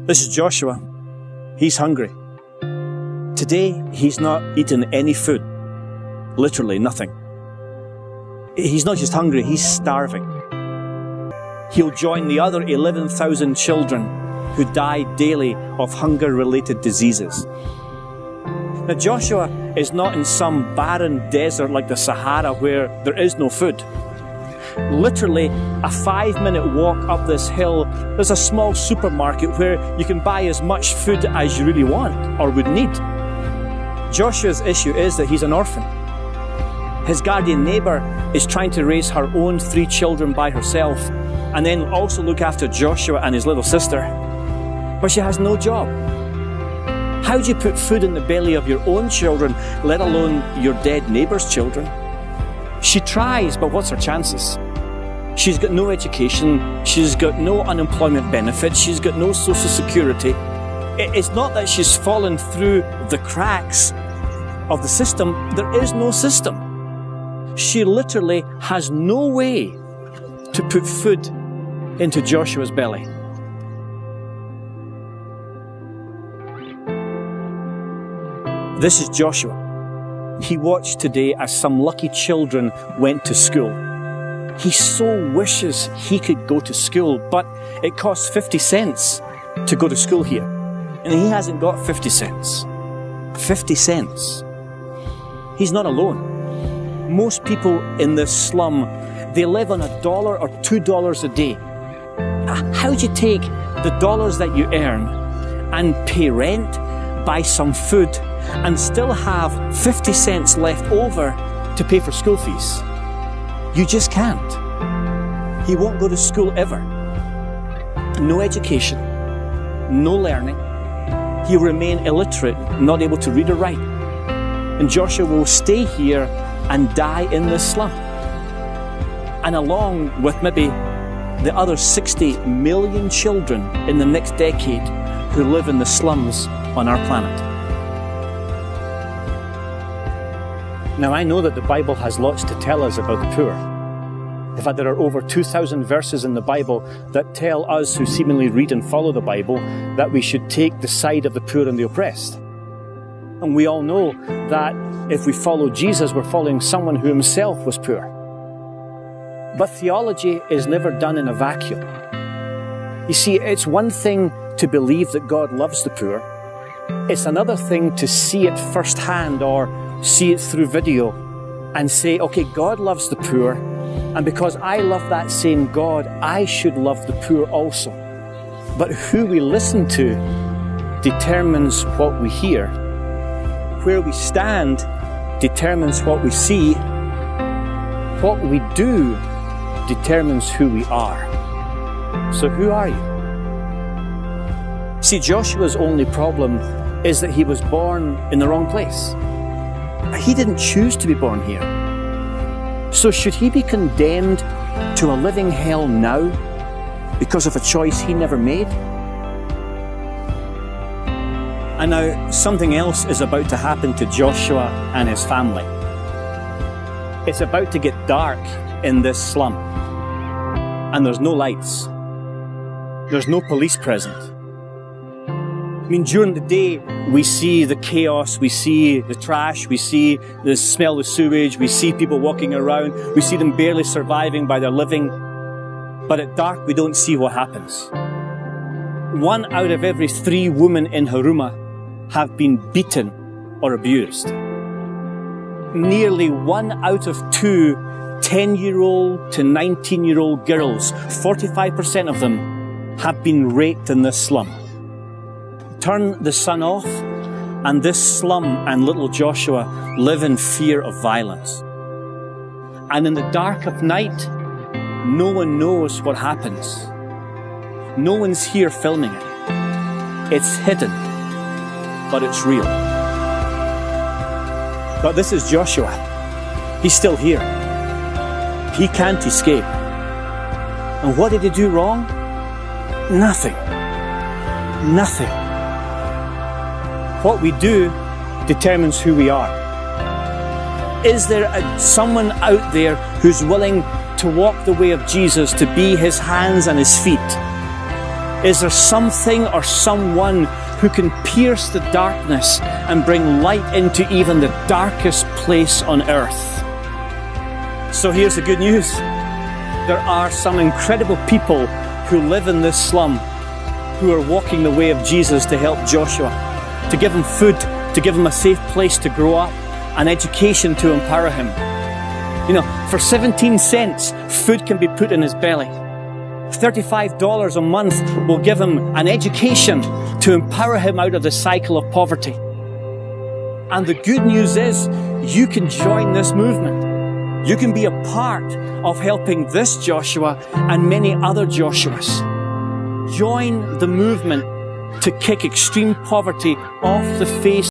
This is Joshua. He's hungry. Today, he's not eaten any food. Literally nothing. He's not just hungry, he's starving. He'll join the other 11,000 children who die daily of hunger-related diseases. Now, Joshua is not in some barren desert like the Sahara where there is no food. Literally, a 5-minute walk up this hill, there's a small supermarket where you can buy as much food as you really want or would need. Joshua's issue is that he's an orphan. His guardian neighbour is trying to raise her own 3 children by herself and then also look after Joshua and his little sister. But she has no job. How do you put food in the belly of your own children, let alone your dead neighbour's children? She tries, but what's her chances? She's got no education, she's got no unemployment benefits, she's got no social security. It's not that she's fallen through the cracks of the system, there is no system. She literally has no way to put food into Joshua's belly. This is Joshua. He watched today as some lucky children went to school. He so wishes he could go to school, but it costs 50 cents to go to school here. And he hasn't got 50 cents. 50 cents. He's not alone. Most people in this slum, they live on $1 or $2 a day. How do you take the dollars that you earn and pay rent, buy some food, and still have 50 cents left over to pay for school fees? You just can't. He won't go to school ever. No education, no learning. He'll remain illiterate, not able to read or write. And Joshua will stay here and die in this slum. And along with maybe the other 60 million children in the next decade who live in the slums on our planet. Now, I know that the Bible has lots to tell us about the poor. In fact, there are over 2,000 verses in the Bible that tell us who seemingly read and follow the Bible that we should take the side of the poor and the oppressed. And we all know that if we follow Jesus, we're following someone who himself was poor. But theology is never done in a vacuum. You see, it's one thing to believe that God loves the poor. It's another thing to see it firsthand or see it through video and say, okay, God loves the poor, and because I love that same God, I should love the poor also. But who we listen to determines what we hear. Where we stand determines what we see. What we do determines who we are. So who are you? See, Joshua's only problem is that he was born in the wrong place. He didn't choose to be born here. So should he be condemned to a living hell now because of a choice he never made? And now something else is about to happen to Joshua and his family. It's about to get dark in this slum. And there's no lights. There's no police present. I mean, during the day, we see the chaos, we see the trash, we see the smell of sewage, we see people walking around, we see them barely surviving by their living. But at dark, we don't see what happens. 1 out of every 3 women in Huruma have been beaten or abused. Nearly 1 out of 2 10-year-old to 19-year-old girls, 45% of them, have been raped in this slum. Turn the sun off, and this slum and little Joshua live in fear of violence. And in the dark of night, no one knows what happens. No one's here filming it. It's hidden, but it's real. But this is Joshua. He's still here. He can't escape. And what did he do wrong? Nothing. Nothing. What we do determines who we are. Is there someone out there who's willing to walk the way of Jesus, to be his hands and his feet? Is there something or someone who can pierce the darkness and bring light into even the darkest place on earth? So here's the good news. There are some incredible people who live in this slum who are walking the way of Jesus to help Joshua, to give him food, to give him a safe place to grow up, an education to empower him. You know, for 17 cents, food can be put in his belly. $35 a month will give him an education to empower him out of the cycle of poverty. And the good news is, you can join this movement. You can be a part of helping this Joshua and many other Joshuas. Join the movement to kick extreme poverty off the face